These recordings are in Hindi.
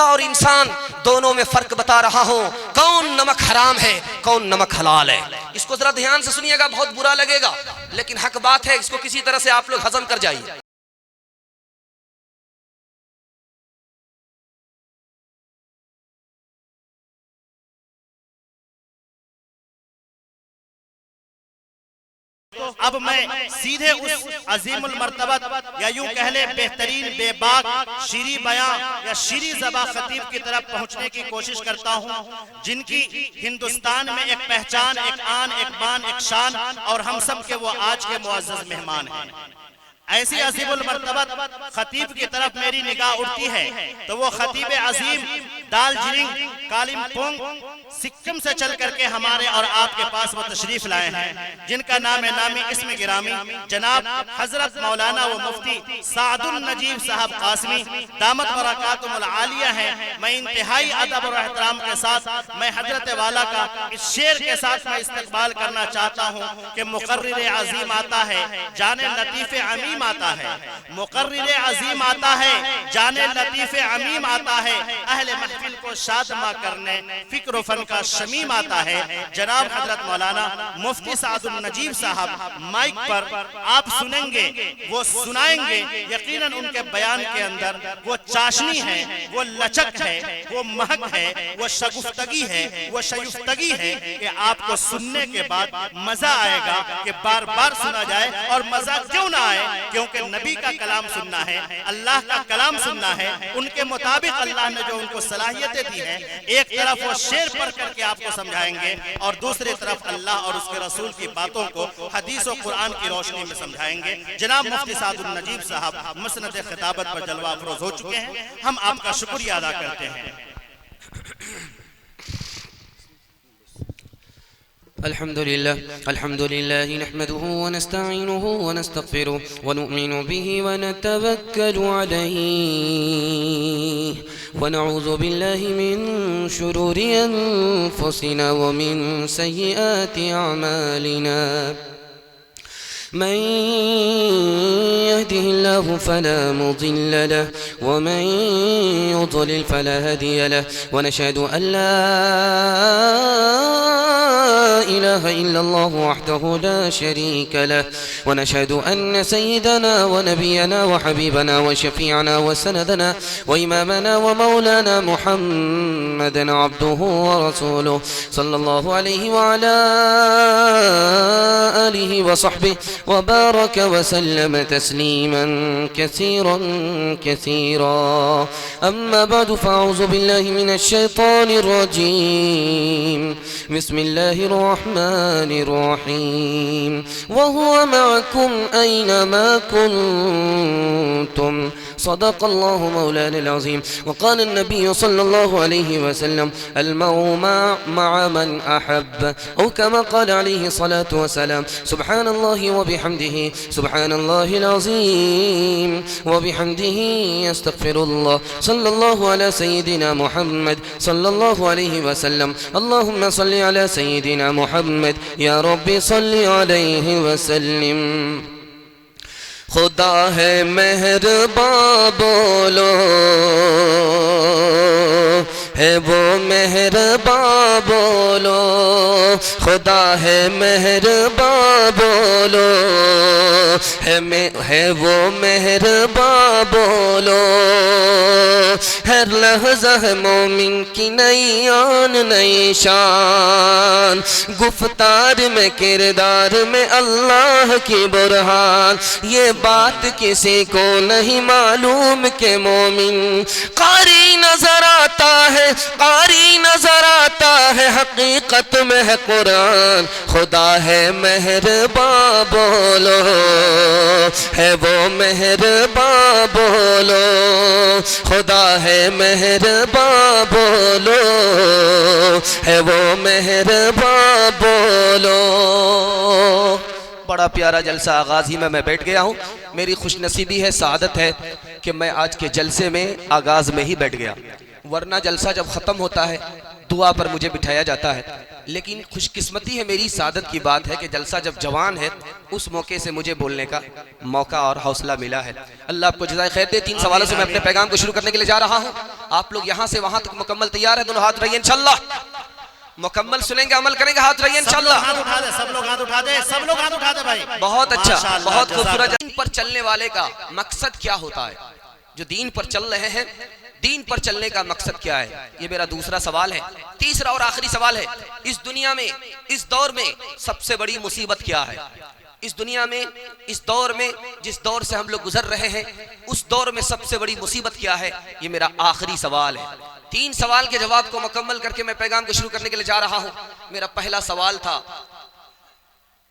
कुत्ता और इंसान दोनों में फर्क बता रहा हूं, कौन नमक हराम है, कौन नमक हलाल है। इसको जरा ध्यान से सुनिएगा, बहुत बुरा लगेगा लेकिन हक बात है, इसको किसी तरह से आप लोग हजम कर जाइए। अब मैं सीधे उस अजीमुल मर्तबत या यूं कह ले बेहतरीन बेबाक शीरी बयां या शीरी ज़बा खतीब की तरफ पहुंचने की कोशिश करता हूं, जिनकी हिंदुस्तान में एक पहचान, एक आन, एक बान, एक शान और हम सब के वो आज के मुअज़्ज़ज़ मेहमान हैं। ऐसी अजीमुल मर्तबत खतीब की तरफ मेरी निगाह उठती है तो वो खतीब अजीम दार्जिलिंग कालिम्पोंग सिक्किम से चल करके हमारे और आपके पास वो तशरीफ लाए हैं, जिनका नाम है नामी इस्म गिरामी जनाब हजरत मौलाना व मुफ्ती सादुल नजीब साहब कासमी दामत बरकातुहुल आलिया है। मैं इंतहाई अदब और एहतराम के साथ मैं हजरत वाला का इस शेर के साथ मैं इस्तकबाल करना चाहता हूँ कि मुकर्रिर अजीम आता है, जाने लतीफ़ अमीम आता है, मुकर्रिर अजीम आता है, जाने लतीफ़ अमीम आता है, अहले महफिल को शादमा करने फिक्र फन का शमीम आता है। जनाब हजरत मौलाना मुफ्ती सादुल नजीब साहब माइक पर आप सुनेंगे, वो सुनाएंगे, यकीनन उनके बयान के अंदर वो चाशनी है, वो लचक है, वो महक है, वो शगुफ्तगी है, वो शयुफ्तगी है कि आपको सुनने के बाद मजा आएगा कि बार बार सुना जाए। और मजा क्यों ना आए, क्योंकि नबी का कलाम सुनना है, अल्लाह का कलाम सुनना है, उनके मुताबिक अल्लाह ने जो उनको सलाहियतें दी हैं, एक तरफ वो शेर पढ़ करके आपको समझाएंगे और दूसरी तरफ अल्लाह और उसके रसूल की बातों को हदीस और कुरान की रोशनी में समझाएंगे। जनाब मुफ्ती सादुल नजीब साहब मसनद खिताबत पर जलवा अफरोज हो चुके हैं, हम आपका शुक्रिया अदा करते हैं। अल्हम्दुलिल्लाह नहमदुहु व नस्तईनुहु व नस्तगफिरुहु व नु'मिनु बिही व नतवक्कलु अलैहि व नऊज़ु बिल्लाहि मिन शुरूरि अनफुसिना व मिन सय्यिआति अअमालिना। मन यहदिहिल्लाहु फला मुदिल्ल लहु व मन युद्लिल फला हादिय लहु व नशहदु अन ला इलाहा इल्लल्लाहु वहदहु ला शरीका लहु व नशहदु अन्न सय्यदना व नबियना व हबीबना व शफीअना व सनदना व इमामना व मौलाना मुहम्मदन अब्दुहु व रसूलुहु सल्लल्लाहु अलैहि व अला आलिहि व सहबिहि व बारक व सल्लम तस्लीमन कसीरन कसीरा। अम्मा बअद फ़अऊज़ु बिल्लाहि मिनश शैतानिर रजीम। बिस्मिल्लाहिर रहमानिर रहीम। वहुव मअकुम ऐनमा कुन्तुम सदक़ल्लाहु मौलाना अज़ीम। वक़ाल अन्नबी सल्लल्लाहु अलैहि वसल्लम अलमरउ मअ मन अहब्ब औ कमा क़ाल अलैहि सलातु वस्सलाम। सुब्हानल्लाहि व बिहम्दिही सुब्हानल्लाहिल अज़ीम व बिहम्दिही अस्तग़फिरुल्लाह। सल्लल्लाहु अला सय्यिदिना मुहम्मद सल्लल्लाहु अलैहि वसल्लम। अल्लाहुम्मा सल्लि अला सय्यिदिना मुहम्मद या रब्बी सल्लि अलैहि वसल्लिम। खुदा है मेहरबान बोलो, है वो मेहरबान बोलो, खुदा है मेहरबान बोलो, है वो मेहरबान बोलो। हर लहज़ा है मोमिन की नई आन नई शान, गुफ्तार में किरदार में अल्लाह की बुरहान। ये बात किसी को नहीं मालूम के मोमिन कारी नजर आता है, कारी नजर आता है, हकीकत में है कुरान। खुदा है मेहरबान बोलो, है वो मेहरबान बोलो, खुदा है मेहरबान बोलो, है वो मेहरबान बोलो। बड़ा प्यारा जलसा आगाज़ ही में मैं बैठ गया हूँ। मेरी खुशनसीबी है, सादत है कि मैं आज के जलसे में आगाज़ में ही बैठ गया, वरना जलसा जब ख़त्म होता है दुआ पर मुझे बिठाया जाता है। लेकिन खुशकिस्मती है, मेरी सादत की बात है कि जलसा जब जवान है उस मौके से मुझे बोलने का मौका और हौसला मिला है। अल्लाह आपको जज़ाए खैर दे। 3 सवालों से मैं अपने पैगाम को शुरू करने के लिए जा रहा हूँ। आप लोग यहाँ से वहाँ तक मुकम्मल तैयार है? दोनों हाथ रहिए इंशाल्लाह। मुकम्मल सुनेंगे, अमल करेंगे, हाथ रहिए इंशाल्लाह। हाथ उठा दे, सब लोग हाथ उठा दे, सब लोग हाथ उठा दे भाई। बहुत अच्छा, माशाअल्लाह, बहुत खूबसूरत। जज़ाक दीन पर चलने वाले का मकसद क्या होता है? जो दीन पर चल रहे हैं, दीन पर चलने का मकसद क्या है? ये मेरा दूसरा सवाल है। तीसरा और आखिरी सवाल है, इस दुनिया में, इस दौर में सबसे बड़ी मुसीबत क्या है? इस दुनिया में, इस दौर में, जिस दौर से हम लोग गुजर रहे हैं, उस दौर में सबसे बड़ी मुसीबत क्या है? ये मेरा आखिरी सवाल है। 3 सवाल के जवाब को मुकम्मल करके मैं पैगाम को शुरू करने के लिए जा रहा हूं। मेरा पहला सवाल था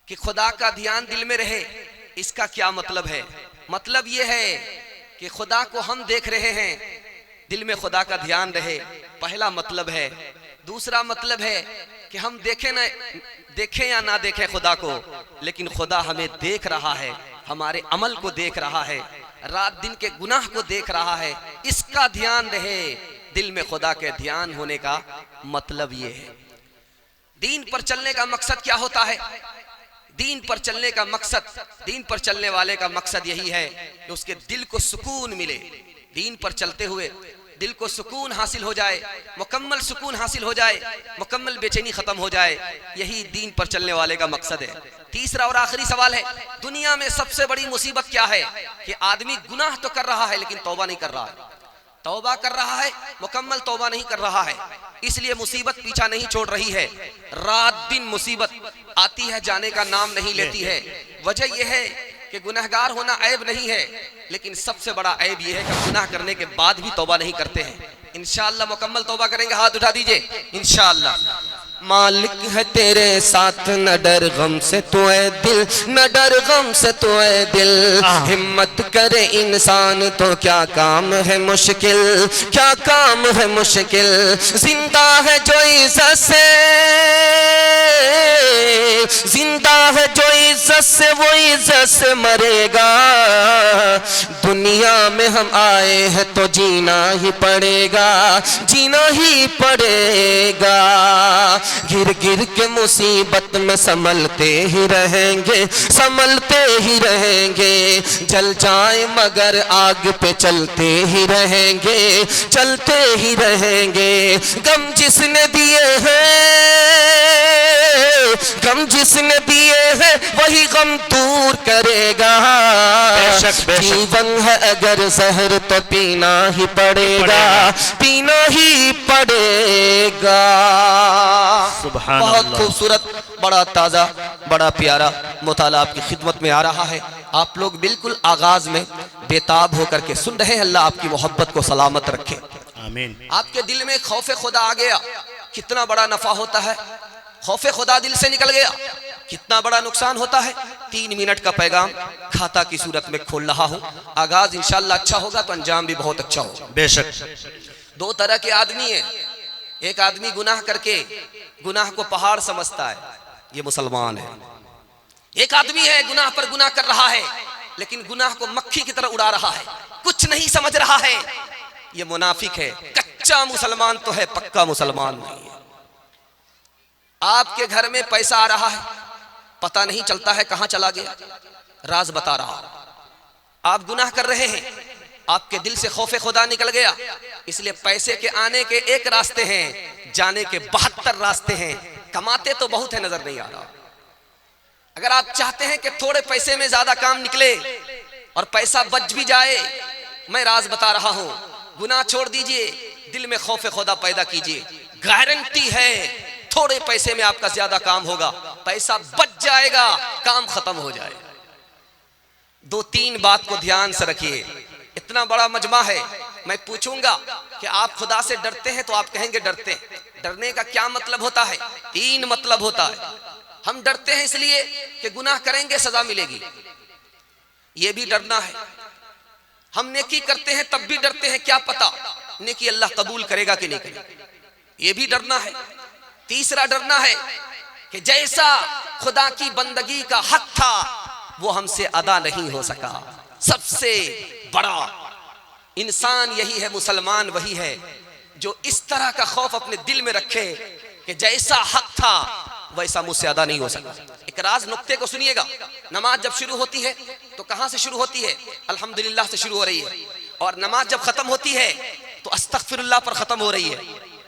कि खुदा का ध्यान दिल में रहे, इसका क्या मतलब है? मतलब ये है कि खुदा को हम देख रहे हैं, दिल में खुदा का ध्यान रहे, पहला मतलब है। दूसरा मतलब है कि हम देखें या ना देखें खुदा को, लेकिन खुदा हमें देख रहा है, हमारे अमल को देख रहा है, रात दिन के गुनाह को देख रहा है, इसका ध्यान रहे। दिल में खुदा के ध्यान होने का मतलब ये है। दीन पर चलने का मकसद क्या होता है? दीन पर चलने का मकसद, दीन पर चलने वाले का मकसद यही है कि उसके दिल को सुकून मिले। दीन पर चलते हुए दिल को सुकून हासिल हो जाए, मुकम्मल सुकून हासिल हो जाए, मुकम्मल बेचैनी खत्म हो जाए, यही दीन पर चलने वाले का मकसद है। तीसरा और आखिरी सवाल है, दुनिया में सबसे बड़ी मुसीबत क्या है? कि आदमी गुनाह तो कर रहा है लेकिन तौबा नहीं कर रहा है। तौबा कर रहा है, मुकम्मल तौबा नहीं कर रहा है, इसलिए मुसीबत पीछा नहीं छोड़ रही है। रात दिन मुसीबत आती है, जाने का नाम नहीं लेती है। वजह यह है कि गुनहगार होना ऐब नहीं है, लेकिन सबसे बड़ा ऐब यह है कि गुनाह करने के बाद भी तौबा नहीं करते हैं। इंशाअल्लाह मुकम्मल तौबा करेंगे, हाथ उठा दीजिए इंशाअल्लाह। मालिक है तेरे साथ, न डर गम से तो है दिल, न डर गम से तो है दिल। हिम्मत करे इंसान तो क्या काम है मुश्किल, क्या काम है मुश्किल। जिंदा है जो इज्जत से, जिंदा है जो इज्जत से, वो इज्जत से मरेगा। दुनिया में हम आए हैं तो जीना ही पड़ेगा, जीना ही पड़ेगा। गिर गिर के मुसीबत में संभलते ही रहेंगे, संभलते ही रहेंगे। जल जाए मगर आग पे चलते ही रहेंगे, चलते ही रहेंगे। गम जिसने दिए हैं, गम जिसने दिए हैं, वही गम दूर करेगा। बेशक, बेशक। जीवन है अगर जहर तो पीना ही पड़ेगा, पीना ही पड़ेगा। बहुत खूबसूरत, बड़ा ताज़ा, बड़ा प्यारा मुताला आपकी खिदमत में आ रहा है। आप लोग बिल्कुल आगाज में बेताब होकर के सुन रहे हैं। अल्लाह आपकी मोहब्बत को सलामत रखे, आमीन। आपके दिल में खौफ खुदा आ गया, कितना बड़ा नफा होता है। खौफ खुदा दिल से निकल गया, कितना बड़ा नुकसान होता है। 3 मिनट का पैगाम खाता की सूरत में खोल रहा हूँ। आगाज इंशाअल्लाह अच्छा होगा तो अंजाम भी बहुत अच्छा होगा। बेशक। 2 तरह के आदमी हैं। एक आदमी गुनाह करके गुनाह को पहाड़ समझता है, ये मुसलमान है। एक आदमी है गुनाह पर गुनाह कर रहा है, लेकिन गुनाह को मक्खी की तरह उड़ा रहा है, कुछ नहीं समझ रहा है, ये मुनाफिक है। कच्चा मुसलमान तो है, पक्का मुसलमान नहीं है। आपके घर में पैसा आ रहा है, पता नहीं चलता है कहां चला गया। राज बता रहा हूं, आप गुनाह कर रहे हैं, आपके दिल से खौफ खुदा निकल गया, इसलिए पैसे के आने के एक रास्ते हैं, जाने के 72 रास्ते हैं। कमाते तो बहुत है, नजर नहीं आ रहा। अगर आप चाहते हैं कि थोड़े पैसे में ज्यादा काम निकले और पैसा बच भी जाए, मैं राज बता रहा हूं, गुनाह छोड़ दीजिए, दिल में खौफ खुदा पैदा कीजिए। गारंटी है थोड़े पैसे में आपका ज्यादा काम होगा, पैसा बच जाएगा, काम खत्म हो जाएगा। 2-3 बात को ध्यान से रखिए। इतना बड़ा मजमा है, मैं पूछूंगा कि आप खुदा से डरते हैं तो आप कहेंगे डरते हैं। डरने का क्या मतलब होता है? 3 मतलब होता है। हम डरते हैं इसलिए कि गुनाह करेंगे सजा मिलेगी, ये भी डरना है। हम नेकी करते हैं तब भी डरते हैं, क्या पता नेकी अल्लाह कबूल करेगा कि नहीं करेगा, ये भी डरना है। तीसरा डरना है कि जैसा खुदा की बंदगी का हक था वो हमसे अदा नहीं हो सका। सबसे बड़ा इंसान यही है, मुसलमान वही है जो इस तरह का खौफ अपने दिल में रखे कि कि जैसा हक था वैसा मुझसे अदा नहीं हो सका। एक राज नुक्ते को सुनिएगा, नमाज जब शुरू होती है तो कहां से शुरू होती है? अल्हम्दुलिल्लाह से शुरू हो रही है। और नमाज जब खत्म होती है तो अस्तगफिरुल्लाह पर खत्म हो रही है।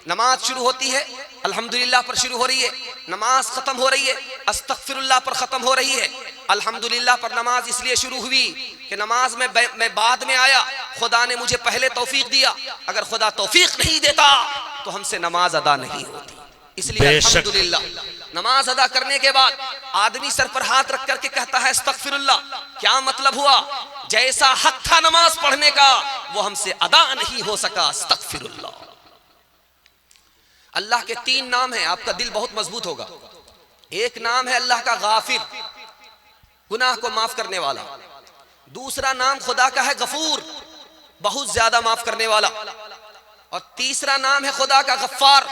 नमाज शुरू होती है अल्हम्दुलिल्लाह पर शुरू हो रही है, नमाज खत्म हो रही है अस्तगफिरुल्लाह पर खत्म हो रही है। अल्हम्दुलिल्लाह पर नमाज इसलिए शुरू हुई कि नमाज में मैं बाद में आया, खुदा ने मुझे पहले तौफीक दिया, अगर खुदा तौफीक नहीं देता तो हमसे नमाज अदा नहीं होती। इसलिए अल्हम्दुलिल्लाह नमाज अदा करने के बाद आदमी सर पर हाथ रख करके कहता है अस्तगफिरुल्लाह। क्या मतलब हुआ? जैसा हक था नमाज पढ़ने का वो हमसे अदा नहीं हो सका, अस्तगफिरुल्लाह। अल्लाह के 3 नाम हैं, आपका दिल बहुत मजबूत होगा। एक नाम है अल्लाह का गाफिर, गुनाह को माफ करने वाला। दूसरा नाम खुदा का है गफूर, बहुत ज्यादा माफ करने वाला। और तीसरा नाम है खुदा का गफ्फार,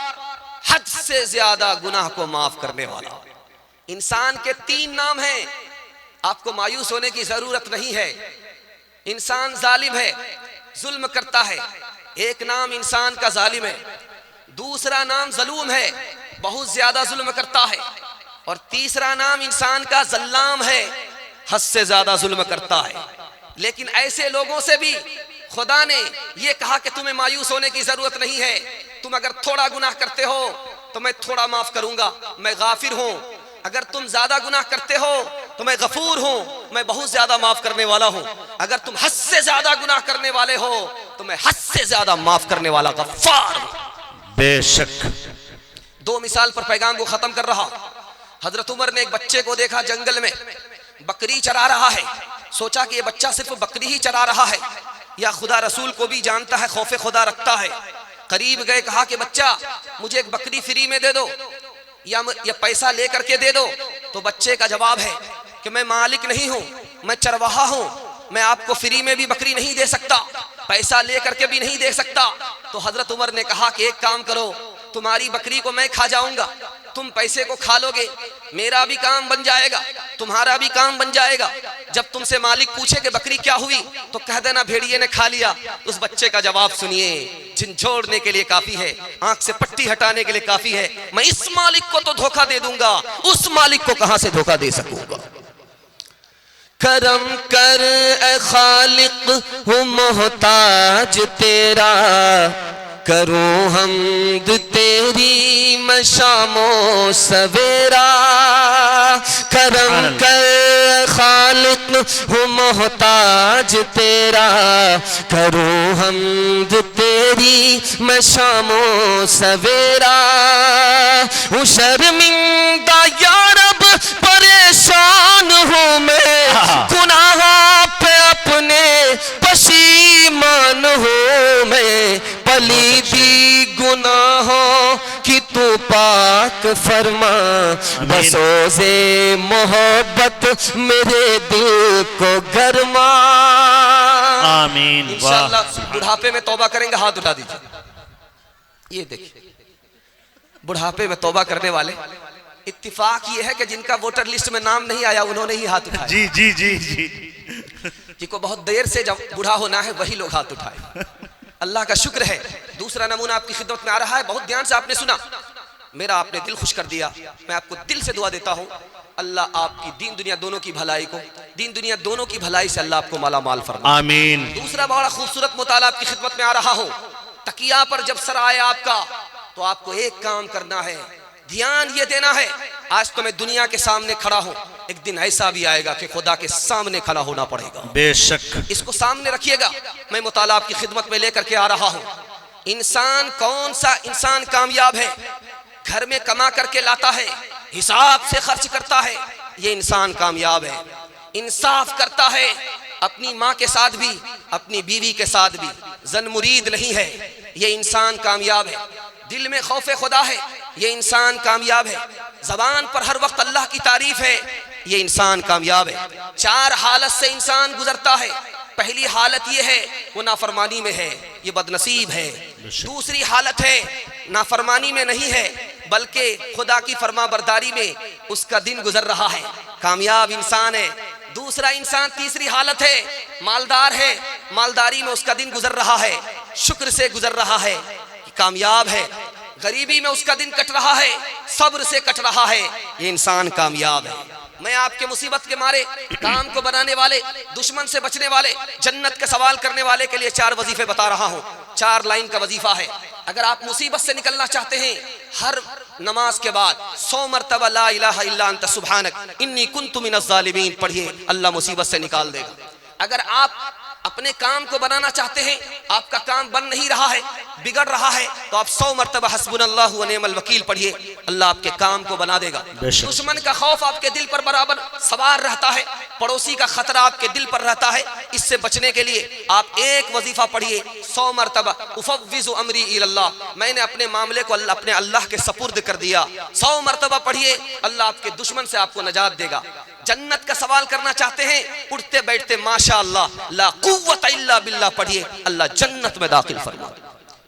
हद से ज्यादा गुनाह को माफ करने वाला। इंसान के 3 नाम हैं, आपको मायूस होने की जरूरत नहीं है। इंसान जालिम है, जुल्म करता है, एक नाम इंसान का जालिम है। दूसरा नाम जलूम है, बहुत ज्यादा जुल्म करता है। और तीसरा नाम इंसान का जल्लाम है, हद से ज्यादा जुल्म करता है। लेकिन ऐसे लोगों से भी खुदा ने यह कहा कि तुम्हें मायूस होने की जरूरत नहीं है। तुम अगर थोड़ा गुनाह करते हो तो मैं थोड़ा माफ करूंगा, मैं गाफिर हूं। अगर तुम ज्यादा गुनाह करते हो तो मैं गफूर हूं, मैं बहुत ज्यादा माफ करने वाला हूं। अगर तुम हद से ज्यादा गुनाह करने वाले हो तो मैं हद से ज्यादा माफ करने वाला गफ्फार हूं। बेशक। 2 मिसाल पर पैगाम को खत्म कर रहा। हजरत उमर ने एक बच्चे को देखा जंगल में बकरी चरा रहा है। सोचा कि ये बच्चा सिर्फ बकरी ही चरा रहा है या खुदा रसूल को भी जानता है, खौफे खुदा रखता है। करीब गए, कहा कि बच्चा मुझे एक बकरी फ्री में दे दो या पैसा ले करके दे दो। तो बच्चे का जवाब है कि मैं मालिक नहीं हूं, मैं चरवाहा हूं, मैं आपको फ्री में भी बकरी नहीं दे सकता, पैसा ले करके भी नहीं दे सकता। तो हजरत उमर ने कहा कि एक काम करो, तुम्हारी बकरी को मैं खा जाऊंगा, तुम पैसे को खा लोगे, मेरा भी काम बन जाएगा, तुम्हारा भी काम बन जाएगा। जब तुमसे मालिक पूछे कि बकरी क्या हुई तो कह देना भेड़िए ने खा लिया। उस बच्चे का जवाब सुनिए, झिंझोड़ने के लिए काफी है, आंख से पट्टी हटाने के लिए काफी है। मैं इस मालिक को तो धोखा दे दूंगा, उस मालिक को कहां से धोखा दे सकूंगा। करम कर ए खालिक हूँ मोहताज तेरा, करूँ हमद तेरी मैं शामो सवेरा। करम कर खालिक हूँ मोहताज तेरा, करूँ हमद तेरी मैं शामो सवेरा। हूँ शर्मिंदा या रब परेशान हूँ मैं, गुनाह पे अपने पशीमान हूँ मैं। पलीदी गुनाहों की तू पाक फरमा, बसोज़े मोहब्बत मेरे दिल को गरमा। आमीन। इंशाअल्लाह बुढ़ापे में तौबा करेंगे, हाथ उठा दीजिए। ये देखिए बुढ़ापे में तौबा करने वाले, इत्तिफाक ये है कि जिनका वोटर लिस्ट में नाम नहीं आया उन्होंने ही हाथ उठाया। जी जी जी जी। जिनको बहुत देर से जब बूढ़ा होना है वही लोग हाथ उठाए। अल्लाह का शुक्र है। दूसरा नमूना आपकी खिदमत में आ रहा है, बहुत ध्यान से आपने सुना, मेरा आपने दिल खुश कर दिया। मैं आपको दिल से दुआ देता हूँ, अल्लाह आपकी दीन दुनिया दोनों की भलाई को, दीन दुनिया दोनों की भलाई से अल्लाह आपको माला माल फरमाए। आमीन। दूसरा बड़ा खूबसूरत मुताला आपकी खिदमत में आ रहा हो, तकिया पर जब सर आए आपका तो आपको एक काम करना है, ध्यान ये देना है, आज तो मैं दुनिया के सामने खड़ा हूं, एक दिन ऐसा भी आएगा कि खुदा के सामने खड़ा होना पड़ेगा। बेशक। इसको सामने रखिएगा। मैं मुताला आपकी खिदमत में लेकर के आ रहा हूं। इंसान, कौन सा इंसान कामयाब है? घर में कमा करके लाता है, हिसाब से खर्च करता है, ये इंसान कामयाब है। इंसाफ करता है, अपनी माँ के साथ भी अपनी बीवी के साथ भी, जन मुरीद नहीं है, ये इंसान कामयाब है। दिल में खौफे खुदा है, ये इंसान कामयाब है। जबान पर हर वक्त अल्लाह की तारीफ है, ये इंसान कामयाब है। 4 हालत से इंसान गुजरता है। पहली हालत ये है वो नाफरमानी में है, ये बदनसीब है। दूसरी हालत है नाफरमानी में नहीं है बल्कि खुदा की फरमाबरदारी में उसका दिन गुजर रहा है, कामयाब इंसान है। दूसरा इंसान, तीसरी हालत है मालदार है, मालदारी में उसका दिन गुजर रहा है, शुक्र से गुजर रहा है, कामयाब है। गरीबी में उसका दिन कट रहा है, सब्र से कट रहा है, ये इंसान कामयाब है। मैं आपके मुसीबत के मारे, काम को बनाने वाले, दुश्मन से बचने वाले, जन्नत के सवाल करने वाले के लिए 4 वजीफे बता रहा हूँ। 4 लाइन का वजीफा है। अगर आप मुसीबत से निकलना चाहते हैं, हर नमाज के बाद 100 मरतबा ला इलाहा इल्ला अंत सुब्हानक इन्नी कुन्तु मिनज़ ज़ालिमीन पढ़िए, अल्लाह मुसीबत से निकाल देगा। अगर आप अपने काम को बनाना चाहते हैं, आपका काम बन नहीं रहा है, बिगड़ रहा है, तो आप 100 मरतबा हस्बुनल्लाहु व निअमल वकील पढ़िए, अल्लाह आपके काम को बना देगा। दुश्मन का खौफ आपके दिल पर बराबर सवार रहता है, पड़ोसी का खतरा आपके दिल पर रहता है। इससे बचने के लिए आप एक वजीफा पढ़िए 100 मरतबा, उफ़व्विज़ु अमरी इलल्लाह, मैंने अपने मामले को अपने अल्लाह के सपुर्द कर दिया। 100 मरतबा पढ़िए, अल्लाह आपके दुश्मन से आपको नजात देगा। जन्नत का सवाल करना चाहते हैं, उठते बैठते माशा अल्लाह ला कुव्वत इल्ला बिल्लाह पढ़िए, अल्लाह जन्नत में दाखिल फरमा।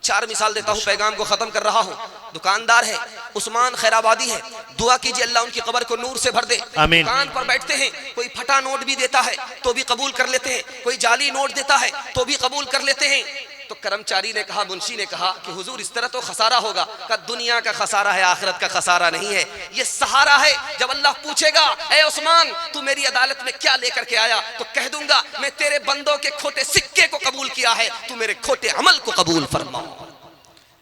4 मिसाल देता हूँ, पैगाम को खत्म कर रहा हूँ। दुकानदार है, उस्मान खैराबादी है, दुआ कीजिए अल्लाह उनकी कब्र को नूर से भर दे। दुकान पर बैठते हैं, कोई फटा नोट भी देता है तो भी कबूल कर लेते हैं, कोई जाली नोट देता है तो भी कबूल कर लेते हैं। तो कर्मचारी ने कहा, मुंशी ने कहा कि हुजूर इस तरह तो खसारा होगा। कहा दुनिया का खसारा है, आखिरत का खसारा नहीं है, ये सहारा है। जब अल्लाह पूछेगा, ए उस्मान तू मेरी अदालत में क्या लेकर के आया, तो कह दूंगा मैं तेरे बंदों के खोटे सिक्के को कबूल किया है, तू मेरे खोटे अमल को कबूल फरमा।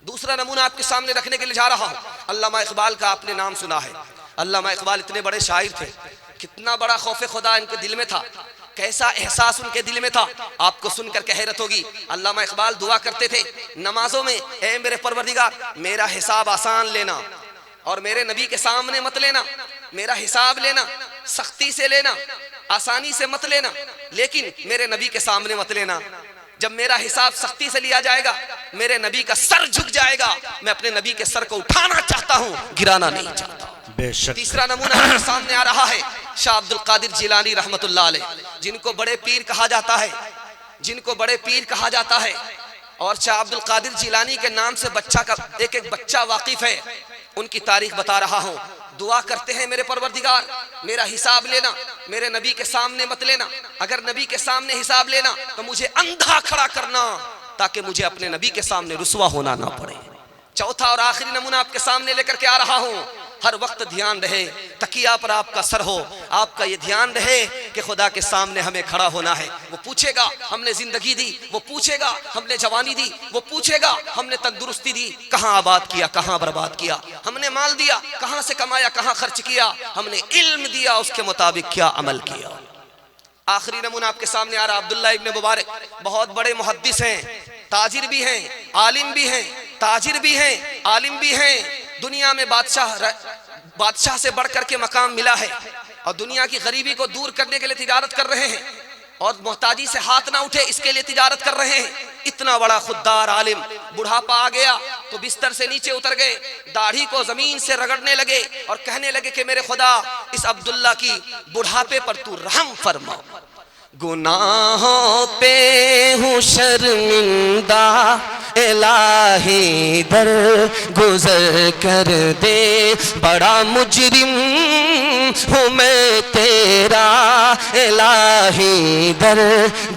दूसरा नमूना आपके सामने रखने के लिए जा रहा हूं। अल्लामा इकबाल का आपने नाम सुना है। अल्लामा इकबाल इतने बड़े शायर थे, कितना बड़ा खौफ खुदा इनके दिल में था, कैसा एहसास उनके दिल में था, आपको सुनकर के हैरत होगी। अल्लामा इकबाल दुआ करते थे नमाजों में, ए मेरे परवरदिगार मेरा हिसाब आसान लेना और मेरे नबी के सामने मत लेना। मेरा हिसाब लेना सख्ती से लेना, आसानी से मत लेना, लेकिन मेरे नबी के सामने मत लेना। जब मेरा हिसाब सख्ती से लिया जाएगा, मेरे नबी का सर झुक जाएगा। मैं अपने नबी के सर को उठाना चाहता हूँ, गिराना नहीं चाहता। बेशक। तीसरा नमूना हमारे सामने आ रहा है, शाह अब्दुल कादिर जिलानी रहमतुल्लाह अलैह, जिनको बड़े पीर कहा जाता है, जिनको बड़े पीर कहा जाता है। और शाह अब्दुल कादिर जिलानी के नाम से बच्चा का एक बच्चा वाकिफ है। उनकी तारीख बता रहा हूँ। दुआ करते हैं, मेरे परवरदिगार मेरा हिसाब लेना, मेरे नबी के सामने मत लेना। अगर नबी के सामने हिसाब लेना तो मुझे अंधा खड़ा करना, ताकि मुझे अपने नबी के सामने रुसवा होना ना पड़े। चौथा और आखिरी नमूना आपके सामने लेकर के आ रहा हूँ। हर वक्त ध्यान रहे, तकिया पर आपका सर हो, आपका ये ध्यान रहे कि खुदा के सामने हमें खड़ा होना है। वो पूछेगा हमने जिंदगी दी, वो पूछेगा हमने जवानी दी, वो पूछेगा हमने तंदुरुस्ती दी, कहाँ आबाद किया, कहाँ बर्बाद किया, हमने माल दिया, कहाँ से कमाया, कहाँ खर्च किया, हमने इल्म दिया, उसके मुताबिक क्या अमल किया। आखिरी नमूना आपके सामने आ रहा, अब्दुल्लाह इब्न मुबारक, बहुत बड़े मुहद्दिस हैं, ताजिर भी हैं, आलिम भी हैं, ताजिर भी हैं, आलिम भी हैं। दुनिया में बादशाह से बढ़कर के मकाम मिला है, और दुनिया की गरीबी को दूर करने के लिए तिजारत कर रहे हैं, और मोहताजी से हाथ ना उठे इसके लिए तिजारत कर रहे हैं। इतना बड़ा खुददार आलिम, बुढ़ापा आ गया तो बिस्तर से नीचे उतर गए, दाढ़ी को जमीन से रगड़ने लगे और कहने लगे कि मेरे खुदा इस अब्दुल्ला की बुढ़ापे पर तू रहम फरमा। गुनाहों पे हूँ शर्मिंदा, इलाही दर गुजर कर दे, बड़ा मुजरिम हूँ मैं तेरा, इलाही दर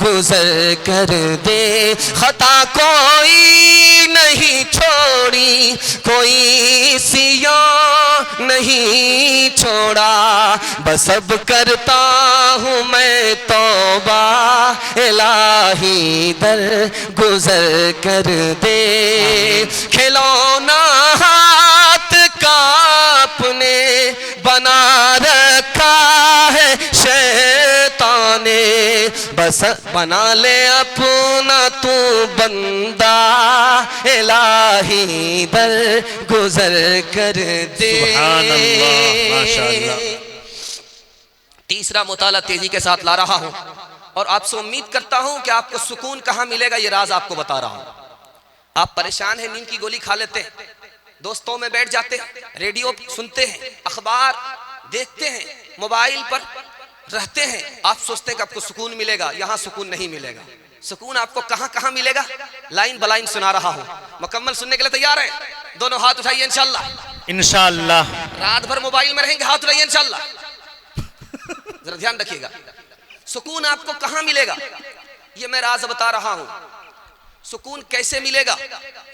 गुजर कर दे। खता कोई नहीं छोड़ी, कोई सिया नहीं छोड़ा, बस अब करता हूँ मैं तौबा, इलाही दर गुजर कर दे। खिलौना हाथ का अपने बना रखा है शैतान ने, बस बना ले अपना तू बंदा, इलाही दर गुजर कर दे। सुभान अल्लाह, माशाअल्लाह। तीसरा मुताला तेजी के साथ ला रहा हूं, और आपसे उम्मीद करता हूं कि आपको सुकून कहां मिलेगा ये राज आपको बता रहा हूं। आप परेशान हैं, नींद की गोली खा लेते हैं, दोस्तों में बैठ जाते हैं, रेडियो सुनते हैं, अखबार देखते हैं, मोबाइल पर रहते हैं, आप सोचते हैं कि आपको सुकून मिलेगा। यहां सुकून नहीं मिलेगा। सुकून आपको कहां कहां मिलेगा, लाइन बलाइन सुना रहा हूं। मुकम्मल सुनने के लिए तैयार है? दोनों हाथ उठाइए इंशाअल्लाह। इंशाअल्लाह। रात भर मोबाइल में रहेंगे, हाथ उठाइए इंशाअल्लाह। जरा ध्यान रखिएगा, सुकून आपको कहां मिलेगा ये मैं राज बता रहा हूं। सुकून कैसे मिलेगा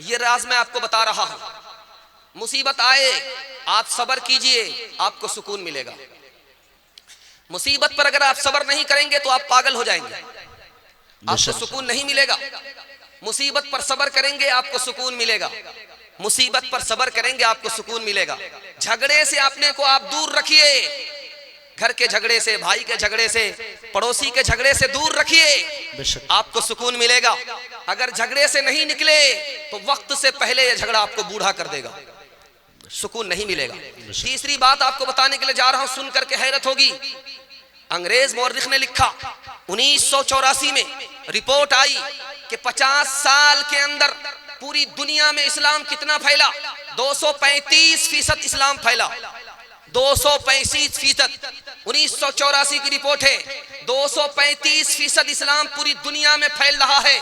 ये राज मैं आपको बता रहा हूं। मुसीबत आए आप सब्र कीजिए, आपको सुकून मिलेगा। मुसीबत पर अगर आप सब्र नहीं करेंगे तो आप पागल हो जाएंगे, आपको सुकून नहीं मिलेगा। मुसीबत पर सब्र करेंगे आपको सुकून मिलेगा, मुसीबत पर सब्र करेंगे आपको सुकून मिलेगा। झगड़े से अपने को आप दूर रखिए, घर के झगड़े से, भाई के झगड़े से, पड़ोसी के झगड़े से दूर रखिए, आपको सुकून मिलेगा। अगर झगड़े से नहीं निकले तो वक्त से पहले यह झगड़ा आपको बूढ़ा कर देगा, सुकून नहीं मिलेगा। तीसरी बात आपको बताने के लिए जा रहा हूं, सुन करके हैरत होगी। अंग्रेज मौर्रिख ने लिखा 1984 में रिपोर्ट आई कि 50 साल के अंदर पूरी दुनिया में इस्लाम कितना फैला, 235% इस्लाम फैला, 235%। 1984 की रिपोर्ट है, 235% इस्लाम पूरी दुनिया में फैल रहा है।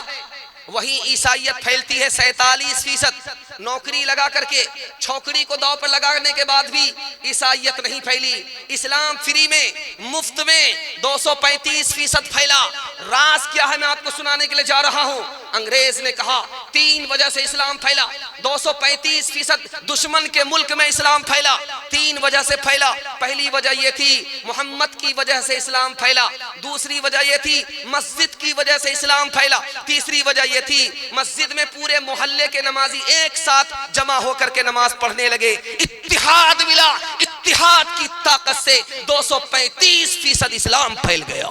वहीं ईसाइयत फैलती है 47%। नौकरी लगा करके छोकरी को दांव पर लगाने के बाद भी ईसाइयत नहीं फैली। इस्लाम फ्री में, मुफ्त में 235% फैला। राज क्या है मैं आपको सुनाने के लिए जा रहा हूं। अंग्रेज ने कहा 3 वजह से इस्लाम फैला। 235% दुश्मन के मुल्क में इस्लाम फैला, 3 वजह से फैला। पहली वजह यह थी मोहम्मद की वजह से इस्लाम फैला, दूसरी वजह यह थी मस्जिद की वजह से इस्लाम फैला, तीसरी वजह यह थी मस्जिद में पूरे मोहल्ले के नमाजी एक साथ जमा होकर के नमाज पढ़ने लगे, इत्तिहाद मिला। इत्तिहाद की ताकत से 235% इस्लाम फैल गया।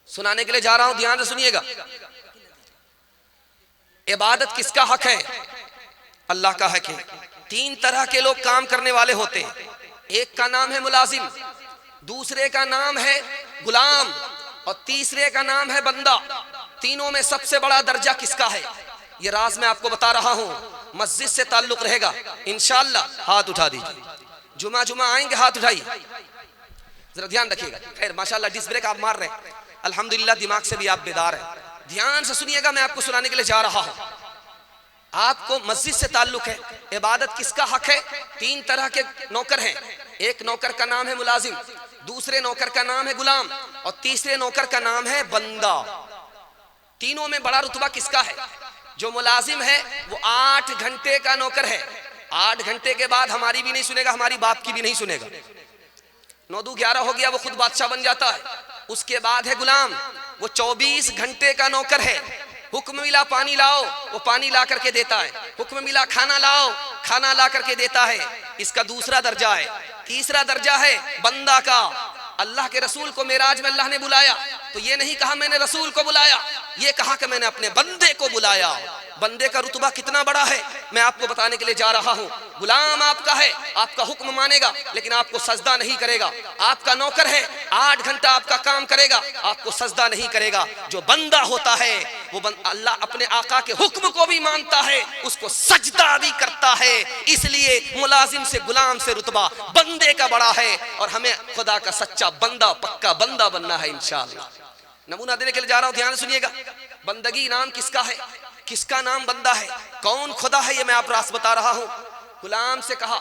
सुनाने के लिए जा रहा हूं, ध्यान से सुनिएगा। इबादत किसका हक है? अल्लाह का हक है। 3 तरह के लोग काम करने वाले होते हैं। एक का नाम है मुलाजिम, दूसरे का नाम है गुलाम और तीसरे का नाम है बंदा। तीनों में सबसे बड़ा दर्जा किसका है? ये राज मैं आपको बता रहा हूं। मस्जिद से ताल्लुक रहेगा इंशाअल्लाह। हाथ उठा दीजिए, जुमा आएंगे हाथ उठाइए, जरा ध्यान रखिएगा। खैर माशाअल्लाह डिस्क ब्रेक आप मार रहे हैं, अल्हम्दुलिल्लाह दिमाग से भी आप बेदार हैं। ध्यान से सुनिएगा, मैं आपको सुनाने के लिए जा रहा हूं। आपको मस्जिद से ताल्लुक है। इबादत किसका हक है? 3 तरह के नौकर हैं। एक नौकर का नाम है मुलाजिम, दूसरे नौकर का नाम है गुलाम और तीसरे नौकर का नाम है बंदा। तीनों में बड़ा रुतबा किसका है? जो मुलाजिम है वो 8 घंटे का नौकर है। 8 घंटे के बाद हमारी भी नहीं सुनेगा, हमारी बाप की भी नहीं सुनेगा। 9-11 हो गया, वो खुद बादशाह बन जाता है। उसके बाद है गुलाम, वो 24 घंटे का नौकर है। हुक्म मिला पानी लाओ, वो पानी ला करके देता है। हुक्म मिला खाना लाओ, खाना ला करके देता है। इसका दूसरा दर्जा है। तीसरा दर्जा है बंदा का। अल्लाह के रसूल को मेराज में अल्लाह ने बुलाया तो ये नहीं कहा मैंने रसूल को बुलाया, ये कहा कि मैंने अपने बंदे को बुलाया। बंदे का रुतबा कितना बड़ा है मैं आपको बताने के लिए जा रहा हूं। गुलाम आपका है, आपका हुक्म मानेगा लेकिन आपको सजदा नहीं करेगा। आपका नौकर है, 8 घंटा आपका काम करेगा, आपको सजदा नहीं करेगा। जो बंदा होता है वो अल्लाह अपने आका के हुक्म को भी मानता है, उसको सजदा भी करता है। इसलिए मुलाजिम से गुलाम से रुतबा बंदे का बड़ा है और हमें खुदा का सच्चा बंदा, पक्का बंदा बनना है इंशाअल्लाह। नमूना देने के लिए जा रहा हूं, ध्यान सुनिएगा। बंदगी नाम किसका है? किसका नाम बंदा है? कौन खुदा है? ये मैं आप रास बता रहा हूं। गुलाम से कहा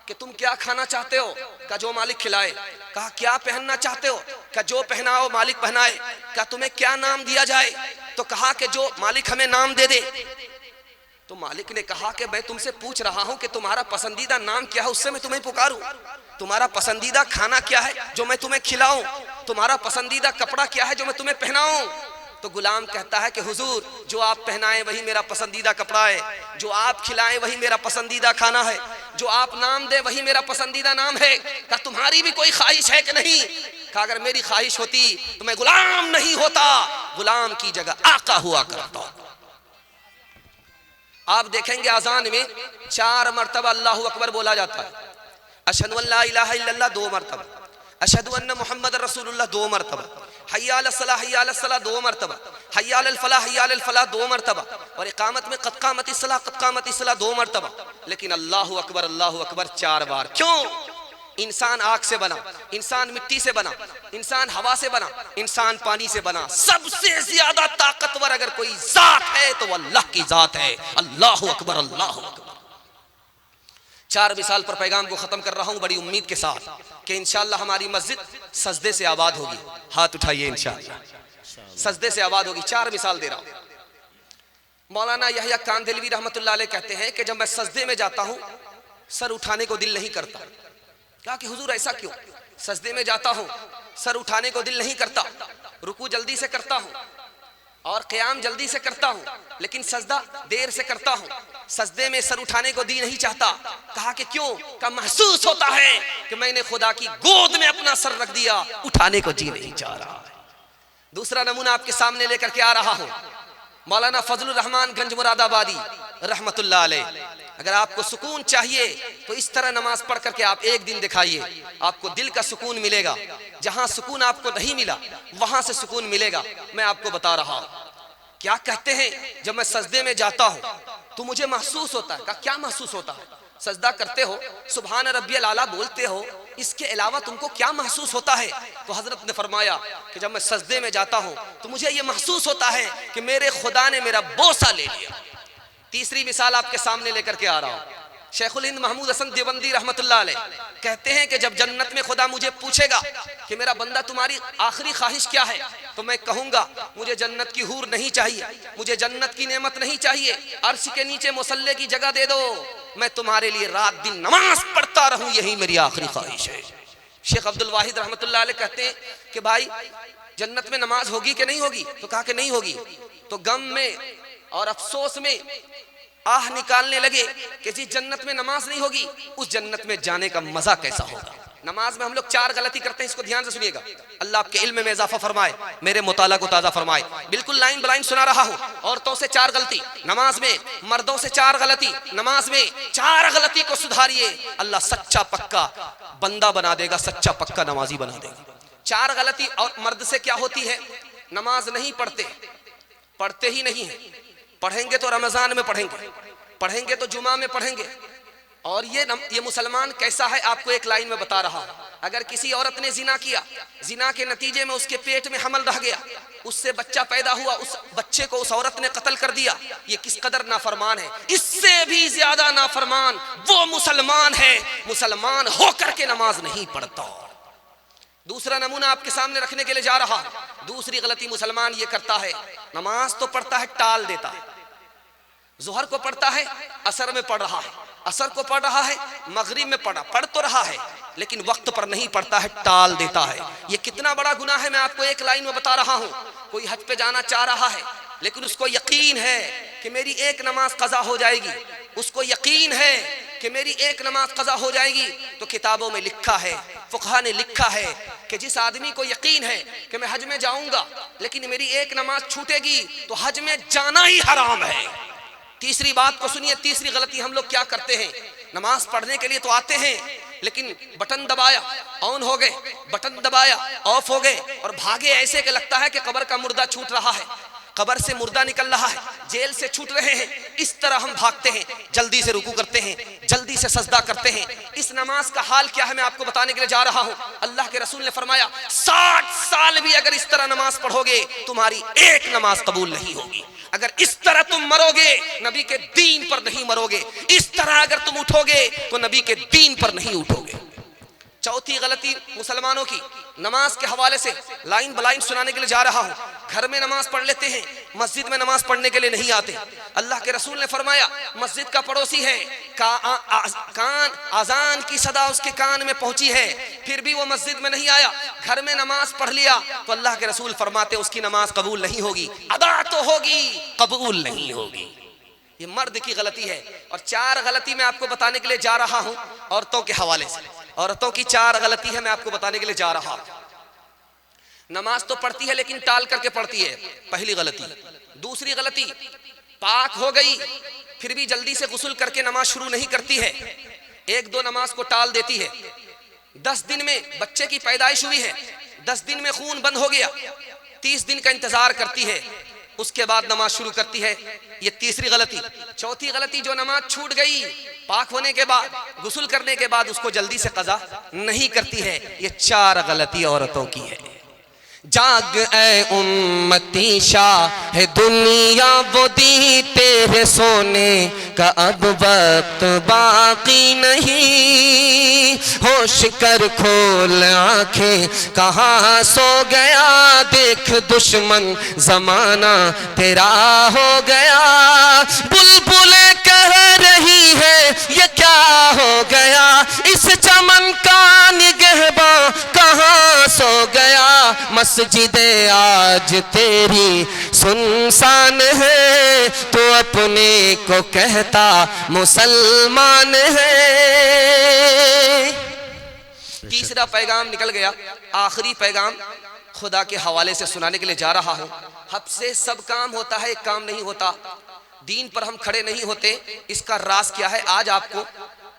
कि तुम क्या खाना चाहते हो? का जो मालिक खिलाए। कहा क्या पहनना चाहते हो? का जो पहनाओ मालिक पहनाए। का तुम्हें क्या नाम दिया जाए? तो कहा कि जो मालिक हमें नाम दे दे। तो मालिक ने कहा कि मैं तुमसे पूछ रहा हूं कि तुम्हारा पसंदीदा नाम क्या है, उससे मैं तुम्हें पुकारूं। तुम्हारा पसंदीदा खाना क्या है जो मैं तुम्हें खिलाऊं? तुम्हारा पसंदीदा कपड़ा क्या है जो मैं तुम्हें पहनाऊं? तो गुलाम कहता है कि हुजूर जो आप पहनाएं वही मेरा पसंदीदा कपड़ा है, जो आप खिलाएं वही मेरा पसंदीदा खाना है, जो आप नाम दे वही मेरा पसंदीदा नाम है। क्या तुम्हारी भी कोई ख्वाहिश है कि नहीं? कहा अगर मेरी ख्वाहिश होती तो मैं गुलाम नहीं होता, गुलाम की जगह आका हुआ करता। आप देखेंगे अजान में 4 मरतबा अल्लाहु अकबर बोला जाता है। अशहदु अल्ला इलाहा इल्लल्लाह 2 मरतबा, अशहदु अन्ना मुहम्मद रसूलुल्लाह 2 मरतबा, हय्या अलस सलाह 2 मरतबा, हय्या अलल फलाह 2 मरतबा और इकामत में क़द क़ामतिस सलाह 2 मरतबा। लेकिन अल्लाहु अकबर 4 बार। क्यों? इंसान आग से बना, इंसान मिट्टी से बना, इंसान हवा से बना, इंसान पानी से बना। सबसे ज्यादा ताकतवर अगर कोई जात है तो अल्लाह की जात है। अल्लाहु अकबर, अल्लाहु अकबर। 4 मिसाल पर पैगाम को खत्म कर रहा हूं बड़ी उम्मीद के साथ कि इंशाअल्लाह हमारी मस्जिद सजदे से आबाद होगी। हाथ उठाइए, इंशाअल्लाह सजदे से आबाद होगी। 4 मिसाल दे रहा हूं। मौलाना यहया कांदेलवी रहमतुल्लाह अलैह कहते हैं कि जब मैं सजदे में जाता हूं सर उठाने को दिल नहीं करता। कहा कि हुजूर ऐसा क्यों? सजदे में जाता हूं सर उठाने को दिल नहीं करता, रुकू जल्दी से करता हूं और क़याम जल्दी से करता हूं, लेकिन सजदा देर से करता हूं, सजदे में सर उठाने को दिल नहीं चाहता। कहा कि क्यों? का महसूस होता है कि मैंने खुदा की गोद में अपना सर रख दिया, उठाने को जी नहीं चाह रहा है। दूसरा नमूना आपके सामने लेकर के आ रहा हूं, मौलाना फजलुर रहमान गंज मुरादाबादी रहमतुल्लाह अलैह। अगर आपको सुकून चाहिए तो इस तरह नमाज पढ़ करके आप एक दिन दिखाइए, आपको दिल का सुकून मिलेगा। जहां सुकून आपको नहीं मिला वहां से सुकून मिलेगा। मैं आपको बता रहा हूं, क्या कहते हैं, जब मैं सजदे में जाता हूं तो मुझे महसूस होता है। क्या महसूस होता है? सजदा करते हो, सुभान रब्बियल आला बोलते हो, इसके अलावा तुमको क्या महसूस होता है? तो हजरत ने फरमाया कि जब मैं सजदे में जाता हूं तो मुझे यह महसूस होता है कि मेरे खुदा ने मेरा बोसा ले लिया। तीसरी मिसाल आपके सामने लेकर के आ रहा हूं, शेखुल हिंद महमूद हसन देवबंदी रहमतुल्लाह अलैह कहते हैं कि जब जन्नत में खुदा मुझे पूछेगा कि मेरा बंदा तुम्हारी आखिरी ख्वाहिश क्या है, तो मैं कहूंगा मुझे जन्नत की हूर नहीं चाहिए, मुझे जन्नत की नेमत नहीं चाहिए, अर्श के नीचे मुसल्ले की जगह दे दो, मैं तुम्हारे लिए रात दिन नमाज पढ़ता रहूं, यही मेरी आखिरी ख्वाहिश है। शेख अब्दुल वाहिद रहमतुल्लाह अलैह कहते हैं कि भाई जन्नत में नमाज होगी कि नहीं होगी? तो कहा कि नहीं होगी। तो गम में और अफसोस में आह निकालने लगे कि जी जन्नत में नमाज नहीं होगी, उस जन्नत में जाने का मजा कैसा होगा। नमाज में हम लोग 4 गलती करते हैं, इसको ध्यान से सुनिएगा। अल्लाह आपके इल्म में इजाफा फरमाए, मेरे मुताला को ताजा फरमाए। बिल्कुल लाइन बाइन सुना रहा हूं। औरतों से 4 गलती नमाज में, मर्दों से 4 गलती नमाज में, 4 गलती को सुधारिए, अल्लाह सच्चा पक्का बंदा बना देगा, सच्चा पक्का नमाजी बना देगा। 4 गलती और मर्द से क्या होती है? नमाज नहीं पढ़ते ही नहीं है, पढ़ेंगे तो रमजान में पढ़ेंगे तो जुमा में पढ़ेंगे। और ये मुसलमान कैसा है आपको एक लाइन में बता रहा हूं। अगर किसी औरत ने जिना किया, जिना के नतीजे में उसके पेट में हमल रह गया, उससे बच्चा पैदा हुआ, उस बच्चे को उस औरत ने कत्ल कर दिया, ये किस कदर नाफरमान है। इससे भी ज्यादा नाफरमान वो मुसलमान है, मुसलमान होकर के नमाज नहीं पढ़ता। दूसरा नमूना आपके सामने रखने के लिए जा रहा हूं। दूसरी गलती मुसलमान ये करता है, नमाज तो पढ़ता है, टाल देता है। जोहर को पढ़ता है, असर में पढ़ रहा है, असर को पढ़ रहा है, मगरिब में पढ़ तो रहा है, लेकिन वक्त पर नहीं पढ़ता है, टाल देता है। ये कितना बड़ा गुनाह है, मैं आपको एक लाइन में बता रहा हूं। कोई हज पे जाना चाह रहा है, लेकिन उसको यकीन है कि मेरी एक नमाज कज़ा हो जाएगी, उसको यकीन है कि मेरी एक नमाज कज़ा हो जाएगी, तो किताबों में लिखा है, फुक़हा ने लिखा है कि जिस आदमी को यकीन है कि मैं हज में जाऊंगा लेकिन मेरी एक नमाज छूटेगी तो हज में जाना ही हराम है। तीसरी बात को सुनिए, तीसरी गलती हम लोग क्या करते हैं, नमाज पढ़ने के लिए तो आते हैं, लेकिन बटन दबाया ऑन हो गए, बटन दबाया ऑफ हो गए, और भागे ऐसे कि लगता है कि कब्र का मुर्दा छूट रहा है, कब्र से मुर्दा निकल रहा है, जेल से छूट रहे हैं। इस तरह हम भागते हैं, जल्दी से रुकू करते हैं, जल्दी से सजदा करते हैं। इस नमाज का हाल क्या है मैं आपको बताने के लिए जा रहा हूं। अल्लाह के रसूल ने फरमाया 60 साल भी अगर इस तरह नमाज पढ़ोगे तुम्हारी एक नमाज कबूल नहीं होगी। अगर इस तरह तुम मरोगे नबी के दीन पर नहीं मरोगे, इस तरह अगर तुम उठोगे तो नबी के दीन पर नहीं उठोगे। चौथी गलती मुसलमानों की नमाज के हवाले से लाइन बलाइन सुनाने के लिए जा रहा हूं। घर में नमाज पढ़ लेते हैं, मस्जिद में नमाज पढ़ने के लिए नहीं आते। अल्लाह के रसूल ने फरमाया मस्जिद का पड़ोसी है, कान अजान की सदा उसके कान में पहुंची है, फिर भी वो मस्जिद में नहीं आया, घर में नमाज पढ़ लिया, तो अल्लाह के रसूल फरमाते उसकी नमाज कबूल नहीं होगी। अदा तो होगी, कबूल नहीं होगी। ये मर्द की गलती है। और 4 गलती मैं आपको बताने के लिए जा रहा हूं औरतों के हवाले से। औरतों की 4 गलती है मैं आपको बताने के लिए जा रहा हूं। नमाज तो पढ़ती है लेकिन टाल करके पढ़ती है, पहली गलती। दूसरी गलती, पाक हो गई फिर भी जल्दी से गुस्ल करके नमाज शुरू नहीं करती है, 1-2 नमाज को टाल देती है। 10 दिन में बच्चे की पैदाइश हुई है, 10 दिन में खून बंद हो गया, 30 दिन का इंतजार करती है, उसके बाद नमाज शुरू करती है। ये तीसरी गलती। चौथी गलती, जो नमाज छूट गई पाक होने के बाद, गुस्ल करने के बाद, उसको जल्दी से कज़ा नहीं करती है। ये 4 गलती औरतों की है। जाग ए उम्मती शाह है दुनिया वो दी तेरे सोने का अब वक्त बाकी नहीं। होश कर खोल आंखें कहाँ सो गया, देख दुश्मन जमाना तेरा हो गया। बुलबुलें कह रही है ये क्या हो गया, इस चमन का निगहबा कहाँ सो गया। मस्जिदे आज तेरी सुनसान है, तो अपने को कहता मुसलमान है। तीसरा पैगाम निकल गया, आखिरी पैगाम खुदा के हवाले से सुनाने के लिए जा रहा हूँ। हमसे सब काम होता है, एक काम नहीं होता। दीन पर हम खड़े नहीं होते, इसका राज क्या है आज आपको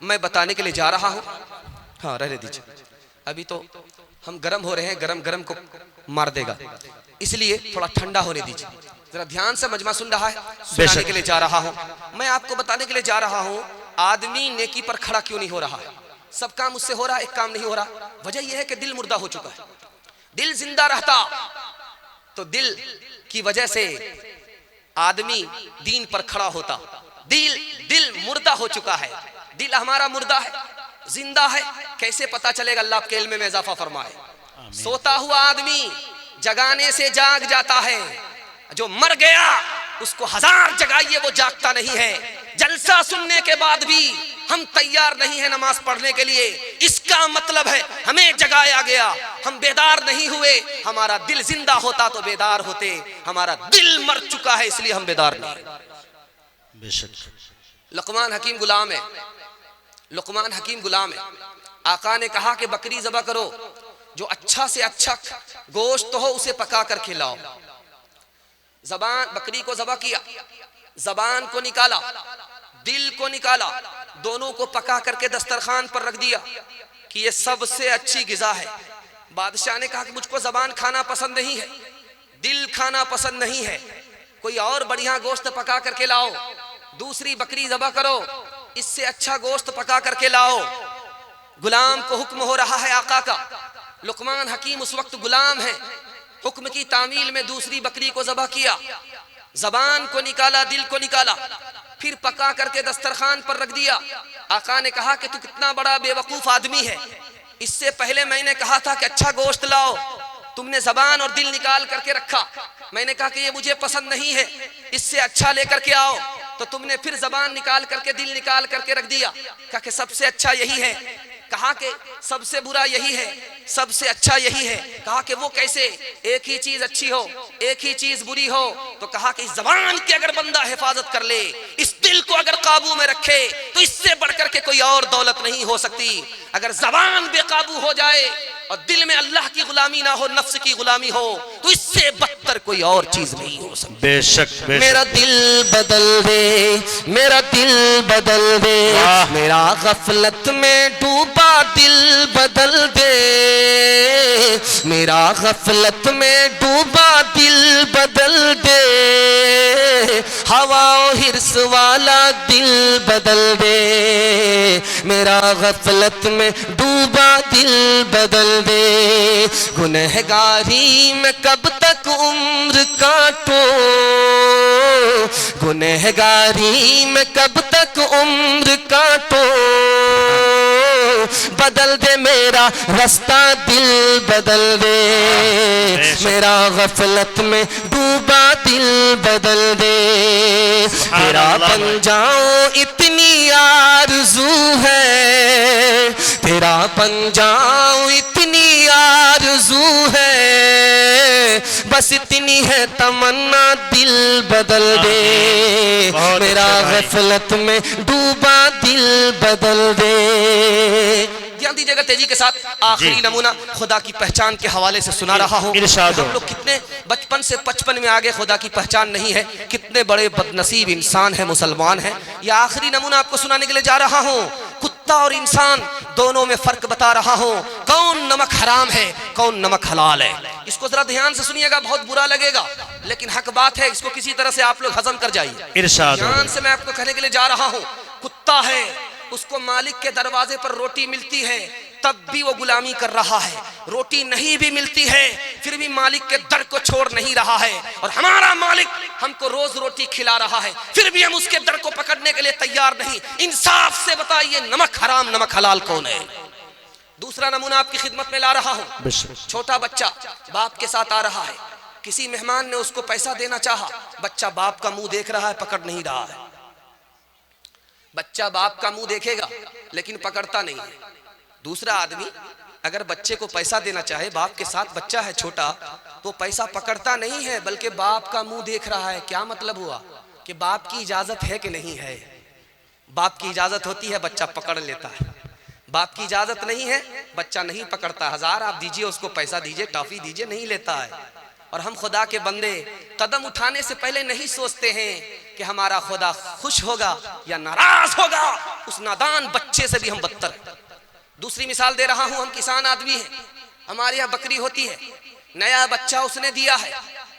मैं बताने के लिए जा रहा हूँ। हाँ रहने दीजिए, अभी तो हम गर्म हो रहे हैं, गरम गरम को मार देगा, इसलिए थोड़ा ठंडा होने दीजिए। जरा ध्यान से मजमा सुन रहा है, सुनाने के लिए जा रहा हूँ। मैं आपको बताने के लिए जा रहा हूँ आदमी नेकी पर खड़ा क्यों नहीं हो रहा है। सब काम उससे हो रहा है, एक काम नहीं हो रहा। वजह यह है कि दिल मुर्दा हो चुका है। दिल जिंदा रहता तो दिल की वजह से आदमी दीन पर खड़ा होता। दिल मुर्दा हो चुका है। दिल हमारा मुर्दा है, जिंदा है कैसे पता चलेगा? अल्लाह के इल्म में इजाफा फरमाए। सोता हुआ आदमी जगाने से जाग जाता है, जो मर गया उसको हजार जगाइए वो जागता नहीं है। जलसा सुनने के बाद भी हम तैयार नहीं है नमाज पढ़ने के लिए, इसका मतलब है हमें जगाया गया, हम बेदार नहीं हुए। हमारा दिल जिंदा होता तो बेदार होते, हमारा दिल मर चुका है इसलिए हम बेदार नहीं। बेशक लुकमान हकीम गुलाम है, लुकमान हकीम गुलाम है। आका ने कहा कि बकरी ज़बह करो, जो अच्छा से अच्छा गोश्त हो उसे पका कर खिलाओ। जबान बकरी को ज़बह किया, जबान को निकाला, दिल को निकाला, दोनों को पका करके दस्तरखान पर रख दिया कि ये सबसे अच्छी गिज़ा है। बादशाह ने कहा कि मुझको जबान खाना पसंद नहीं है, दिल खाना पसंद नहीं है, कोई और बढ़िया गोश्त पका करके लाओ, दूसरी बकरी ज़बह करो, इससे अच्छा गोश्त पका करके लाओ। गुलाम को हुक्म हो रहा है आका का। लुकमान हकीम उस वक्त गुलाम है, हुक्म की तामील में दूसरी बकरी को ज़बह किया, जबान को निकाला, दिल को निकाला, फिर पका करके दस्तरखान पर रख दिया। आका ने कहा कि तू कितना बड़ा बेवकूफ आदमी है, इससे पहले मैंने कहा था कि अच्छा गोश्त लाओ, तुमने जबान और दिल निकाल करके रखा। मैंने कहा कि ये मुझे पसंद नहीं है, इससे अच्छा लेकर के आओ, तो तुमने फिर जबान निकाल करके दिल निकाल करके रख दिया। कहा कि सबसे अच्छा यही है। कहा कि सबसे बुरा यही है, सबसे अच्छा यही है। कहा कि वो कैसे? एक ही चीज अच्छी हो, एक ही चीज बुरी हो। तो कहा कि इस जबान की अगर बंदा हिफाजत कर ले, इस दिल को अगर काबू में रखे, तो इससे बढ़कर के कोई और दौलत नहीं हो सकती। अगर जबान बेकाबू हो जाए और दिल में अल्लाह की गुलामी ना हो, नफ्स की गुलामी हो, तो इससे बदतर कोई और चीज नहीं हो सकती। बेशक मेरा दिल बदल दे, मेरा दिल बदल दे, मेरा गफलत में डूबा दिल बदल दे, मेरा गफलत में डूबा दिल बदल दे, हवा हिर्स वाला दिल बदल दे, मेरा गफलत में डूबा दिल बदल दे। गुनहगारी में कब तक उम्र काटो, गुनहगारी में कब तक उम्र काटो, बदल दे मेरा रास्ता, दिल बदल दे, मेरा गफलत में डूबा दिल बदल दे। तेरा बन जाओ इतनी आरज़ू है, तेरा बन जाओ इतनी आरज़ू है, बस इतनी है तमन्ना, दिल बदल दे, मेरा गफलत में डूबा दिल बदल दे। ध्यान दीजिएगा तेजी के साथ, आखिरी नमूना खुदा की पहचान के हवाले से सुना रहा हूँ। हम लोग कितने बचपन से 55 में आगे खुदा की पहचान नहीं है, कितने बड़े बदनसीब इंसान है, मुसलमान है। यह आखिरी नमूना आपको सुनाने के लिए जा रहा हूँ। कुत्ता और इंसान दोनों में फर्क बता रहा हूँ, कौन नमक हराम है, कौन नमक हलाल है। इसको जरा ध्यान से सुनिएगा, बहुत बुरा लगेगा लेकिन हक बात है, इसको किसी तरह से आप लोग हजम कर जाइए। ध्यान से मैं आपको कहने के लिए जा रहा हूँ। कुत्ता है, उसको मालिक के दरवाजे पर रोटी मिलती है, तब भी वो गुलामी कर रहा है। रोटी नहीं भी मिलती है फिर भी मालिक के दर को छोड़ नहीं रहा है, और हमारा मालिक हमको रोज रोटी खिला रहा है फिर भी हम उसके दर को पकड़ने के लिए तैयार नहीं। इंसाफ से बताइए नमक हराम नमक हलाल कौन है? दूसरा नमूना आपकी खिदमत में ला रहा हूं। छोटा बच्चा बाप के साथ आ रहा है, किसी मेहमान ने उसको पैसा देना चाहा, बच्चा बाप का मुंह देख रहा है, पकड़ नहीं रहा है। बच्चा बाप का मुंह देखेगा लेकिन पकड़ता नहीं है। दूसरा आदमी अगर बच्चे को पैसा देना चाहे, बाप के साथ बच्चा है छोटा, तो पैसा पकड़ता नहीं है बल्कि बाप का मुंह देख रहा है। क्या मतलब हुआ कि बाप की इजाजत है कि नहीं है? बाप की इजाजत होती है बच्चा पकड़ लेता है, बाप की इजाजत नहीं है बच्चा नहीं पकड़ता। 1000 आप दीजिए उसको, पैसा दीजिए, टॉफी दीजिए, नहीं लेता है। और हम खुदा के बंदे कदम उठाने से पहले नहीं सोचते हैं कि हमारा खुदा खुश होगा या नाराज होगा। उस नादान बच्चे से भी हम बदतर हैं। दूसरी मिसाल दे रहा हूं, हम किसान आदमी हैं, हमारे यहाँ बकरी होती है, नया बच्चा उसने दिया है,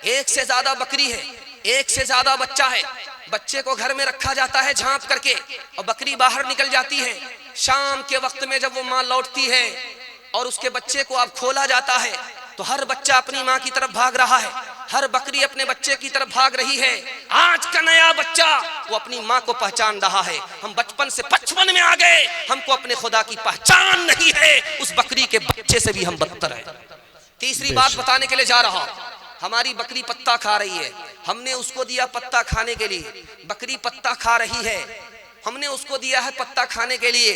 एक से ज्यादा बकरी है, एक से ज्यादा बच्चा है। बच्चे को घर में रखा जाता है झांप करके और बकरी बाहर निकल जाती है। शाम के वक्त में जब वो माँ लौटती है और उसके बच्चे को अब खोला जाता है तो हर बच्चा अपनी माँ की तरफ भाग रहा है, हर बकरी अपने बच्चे की तरफ भाग रही है। आज का नया बच्चा वो अपनी माँ को पहचान रहा है। हम बचपन से 55 में आ गए, हमको अपने खुदा की पहचान नहीं है। उस बकरी के बच्चे से भी हम बदतर हैं। तीसरी बात बताने के लिए जा रहा हूं, हमारी बकरी पत्ता खा रही है, हमने उसको दिया पत्ता खाने के लिए, बकरी पत्ता खा रही है, हमने उसको दिया है पत्ता खाने के लिए,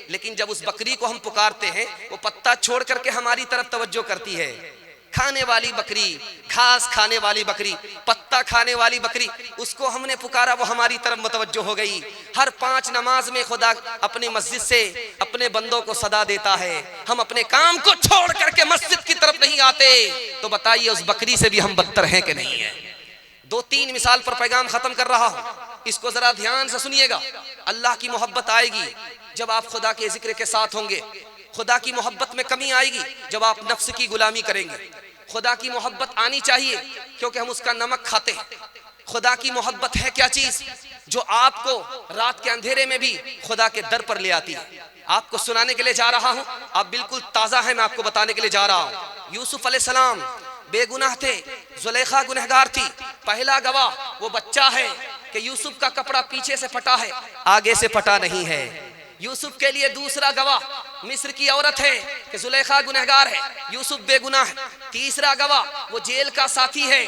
लेकिन जब उस बकरी को हम पुकारते हैं वो पत्ता छोड़ करके हमारी तरफ तवज्जो करती है। खाने वाली बकरी, घास खाने वाली बकरी, पत्ता खाने वाली बकरी, उसको हमने पुकारा वो हमारी तरफ मुतवज्जो हो गई। हर 5 नमाज में खुदा अपनी मस्जिद से अपने बंदों को सदा देता है। हम अपने काम को छोड़ करके मस्जिद की तरफ नहीं आते, तो बताइए उस बकरी से भी हम बदतर हैं कि नहीं है? 2-3 मिसाल पर पैगाम खत्म कर रहा हूं, इसको जरा ध्यान से सुनिएगा। अल्लाह की मोहब्बत आएगी जब आप खुदा के जिक्र के साथ होंगे। खुदा की मोहब्बत में कमी आएगी जब आप नफ्स की गुलामी करेंगे। खुदा की मोहब्बत आनी चाहिए क्योंकि हम उसका नमक खाते हैं। खुदा की मोहब्बत है क्या चीज जो आपको रात के अंधेरे में भी खुदा के दर पर ले आती है। आपको सुनाने के लिए जा रहा हूं, आप बिल्कुल ताजा है, मैं आपको बताने के लिए जा रहा हूं। यूसुफ अलैहिस्सलाम बेगुनाह थे, जुलेखा गुनहगार थी। पहला गवाह वो बच्चा है कि यूसुफ का कपड़ा पीछे से फटा है, आगे से फटा नहीं है। यूसुफ के लिए दूसरा गवाह मिस्र की औरत है कि जुलेखा गुनहगार है, यूसुफ बेगुनाह है। तीसरा गवाह वो जेल का साथी है,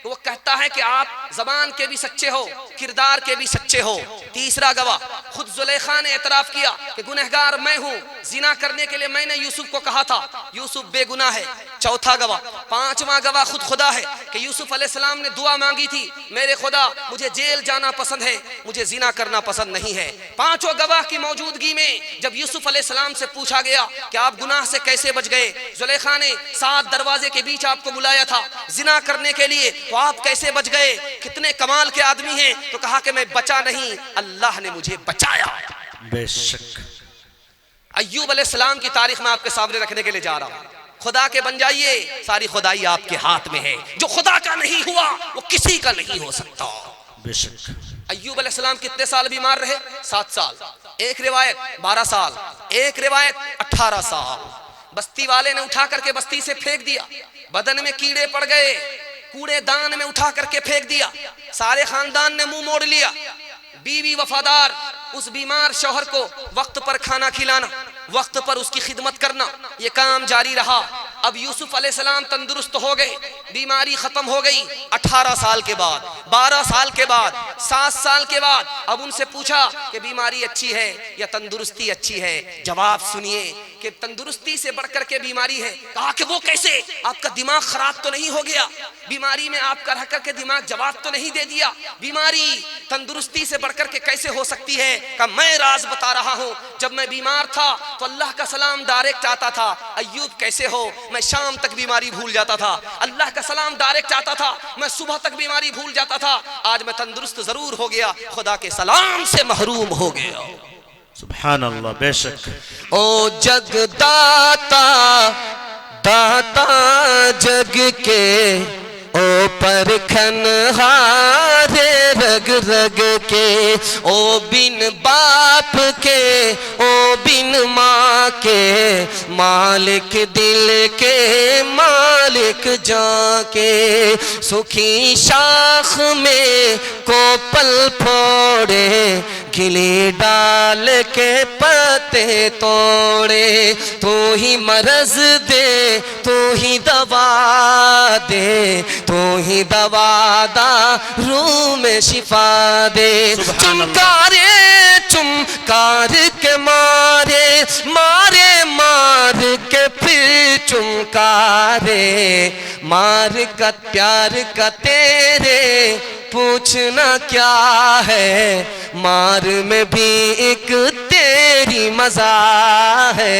वो कहता है कि आप ज़बान के भी सच्चे हो, किरदार के भी सच्चे हो। तीसरा गवाह खुद जुलेखा ने एतराफ किया कि गुनहगार मैं हूँ, जिना करने के लिए मैंने यूसुफ को कहा था, यूसुफ बेगुनाह है। चौथा गवाह, पांचवा गवाह खुद खुदा है कि यूसुफ अलैहिस्सलाम ने दुआ मांगी थी, मेरे खुदा मुझे जेल जाना पसंद है, मुझे जिना करना पसंद नहीं है। पांचों गवाह की मौजूदगी में जब यूसुफ अलैहिस्सलाम से पूछा गया कि आप गुनाह से कैसे बच गए, जुलेखा ने 7 दरवाजे के बीच आपको बुलाया था जिना करने के लिए, तो आप कैसे बच गए? कितने कमाल के आदमी हैं। तो कहा कि मैं बचा नहीं, अल्लाह ने मुझे बचाया। बेशक अय्यूब अलैहिस्सलाम की तारीख में आपके सामने रखने के लिए जा रहा हूं। खुदा के बन जाइए, सारी खुदाई आपके हाथ में है। जो खुदा का नहीं हुआ वो किसी का नहीं हो सकता। बेशक अय्यूब अलैहिस्सलाम कितने साल बीमार रहे? 7 साल। एक रिवायत 12 साल, एक रिवायत 18 साल। बस्ती वाले ने उठा करके बस्ती से फेंक दिया, बदन में कीड़े पड़ गए, कूड़ेदान में उठा करके फेंक दिया। सारे खानदान ने मुंह मोड़ लिया। बीवी वफादार, उस बीमार शौहर को वक्त पर खाना खिलाना, वक्त पर उसकी खिदमत करना, ये काम जारी रहा। अब यूसुफ अलैहिस्सलाम तंदुरुस्त हो गए, बीमारी खत्म हो गई। 18 साल के बाद, 12 साल के बाद, 7 साल के बाद अब उनसे पूछा कि बीमारी अच्छी है या तंदुरुस्ती अच्छी है? जवाब सुनिए कि तंदुरुस्ती से बढ़कर के बीमारी है। कहा कि वो कैसे? आपका दिमाग खराब तो नहीं हो गया? बीमारी में आपका रह करके दिमाग जवाब तो नहीं दे दिया? बीमारी तंदुरुस्ती से बढ़कर के कैसे हो सकती है? का मैं राज बता रहा हूँ। जब मैं बीमार था तो अल्लाह का सलाम डायरेक्ट आता था। अय्यूब कैसे हो? मैं शाम तक बीमारी भूल जाता था। अल्लाह का सलाम डायरेक्ट आता था, मैं सुबह तक बीमारी भूल जाता था। आज मैं तंदुरुस्त जरूर हो गया, खुदा के सलाम से महरूम हो गया। सुभान अल्लाह। बेशक ओ जगदाता दाता जग के, ओ परखन हारे रग रग के, ओ बिन बाप के, ओ बिन माँ के, मालिक दिल के मालिक जाके सुखी शाख में को पल फोड़े, गिले डाल के पत्ते तोड़े। तू ही मरज दे, तू ही दवा दे, तू ही दवा दारू में शिफा दे। चुमकारे चुमकार के मारे, मारे मार के फिर चुमकारे, मार का प्यार का तेरे पूछना क्या है, मार में भी एक तेरी मजा है।